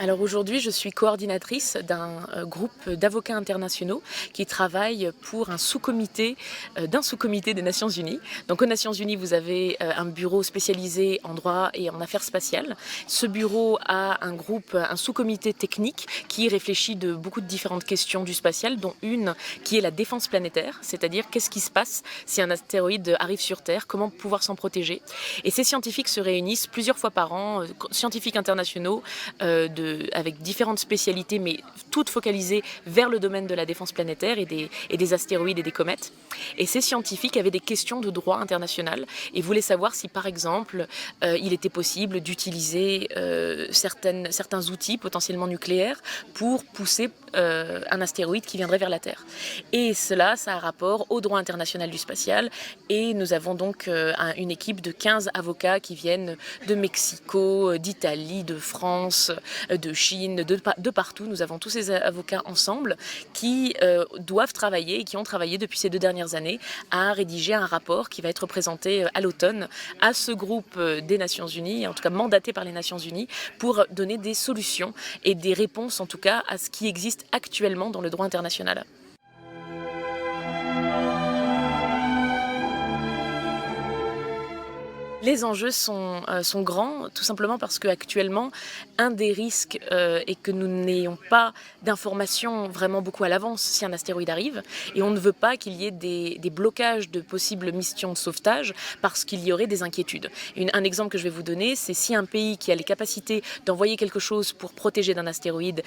Alors aujourd'hui, je suis coordinatrice d'un groupe d'avocats internationaux qui travaillent pour un sous-comité d'un sous-comité des Nations Unies. Donc aux Nations Unies, vous avez un bureau spécialisé en droit et en affaires spatiales. Ce bureau a un sous-comité technique qui réfléchit de beaucoup de différentes questions du spatial, dont une qui est la défense planétaire, c'est-à-dire qu'est-ce qui se passe si un astéroïde arrive sur Terre, comment pouvoir s'en protéger. Et ces scientifiques se réunissent plusieurs fois par an, scientifiques internationaux, avec différentes spécialités, mais toutes focalisées vers le domaine de la défense planétaire et des astéroïdes et des comètes. Et ces scientifiques avaient des questions de droit international et voulaient savoir si, par exemple, il était possible d'utiliser certains outils potentiellement nucléaires pour pousser un astéroïde qui viendrait vers la Terre. Et cela, ça a rapport au droit international du spatial. Et nous avons donc une équipe de 15 avocats qui viennent de Mexico, d'Italie, de France, de Chine, de partout. Nous avons tous ces avocats ensemble qui doivent travailler et qui ont travaillé depuis ces 2 dernières années à rédiger un rapport qui va être présenté à l'automne à ce groupe des Nations Unies, en tout cas mandaté par les Nations Unies, pour donner des solutions et des réponses en tout cas à ce qui existe actuellement dans le droit international. Les enjeux sont grands, tout simplement parce qu'actuellement, un des risques est que nous n'ayons pas d'informations vraiment beaucoup à l'avance si un astéroïde arrive, et on ne veut pas qu'il y ait des blocages de possibles missions de sauvetage parce qu'il y aurait des inquiétudes. Un exemple que je vais vous donner, c'est si un pays qui a les capacités d'envoyer quelque chose pour protéger d'un astéroïde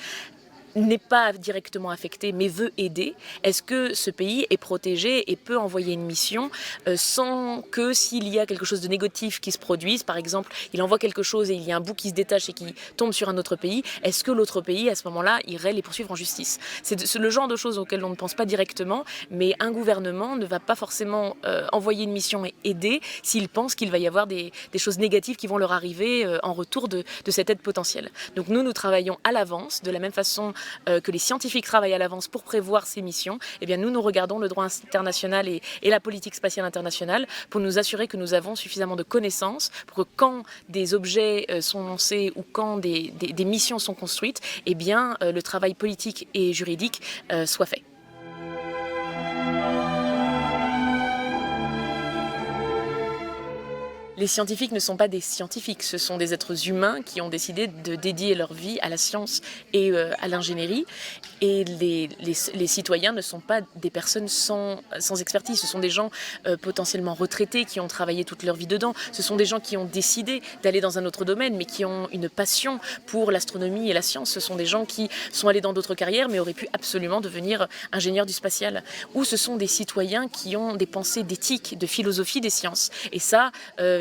n'est pas directement affecté mais veut aider, est-ce que ce pays est protégé et peut envoyer une mission sans que s'il y a quelque chose de négatif qui se produise, par exemple il envoie quelque chose et il y a un bout qui se détache et qui tombe sur un autre pays, est-ce que l'autre pays à ce moment-là irait les poursuivre en justice? C'est le genre de choses auxquelles on ne pense pas directement, mais un gouvernement ne va pas forcément envoyer une mission et aider s'il pense qu'il va y avoir des choses négatives qui vont leur arriver en retour de cette aide potentielle. Donc nous travaillons à l'avance, de la même façon que les scientifiques travaillent à l'avance pour prévoir ces missions. Eh bien nous regardons le droit international et la politique spatiale internationale pour nous assurer que nous avons suffisamment de connaissances pour que quand des objets sont lancés ou quand des missions sont construites, eh bien le travail politique et juridique soit fait. Les scientifiques ne sont pas des scientifiques, ce sont des êtres humains qui ont décidé de dédier leur vie à la science et à l'ingénierie. Et les citoyens ne sont pas des personnes sans expertise, ce sont des gens potentiellement retraités qui ont travaillé toute leur vie dedans. Ce sont des gens qui ont décidé d'aller dans un autre domaine mais qui ont une passion pour l'astronomie et la science. Ce sont des gens qui sont allés dans d'autres carrières mais auraient pu absolument devenir ingénieurs du spatial. Ou ce sont des citoyens qui ont des pensées d'éthique, de philosophie des sciences. Et ça,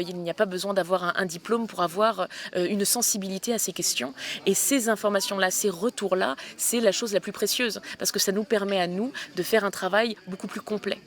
il n'y a pas besoin d'avoir un diplôme pour avoir une sensibilité à ces questions. Et ces informations-là, ces retours-là, c'est la chose la plus précieuse parce que ça nous permet à nous de faire un travail beaucoup plus complet.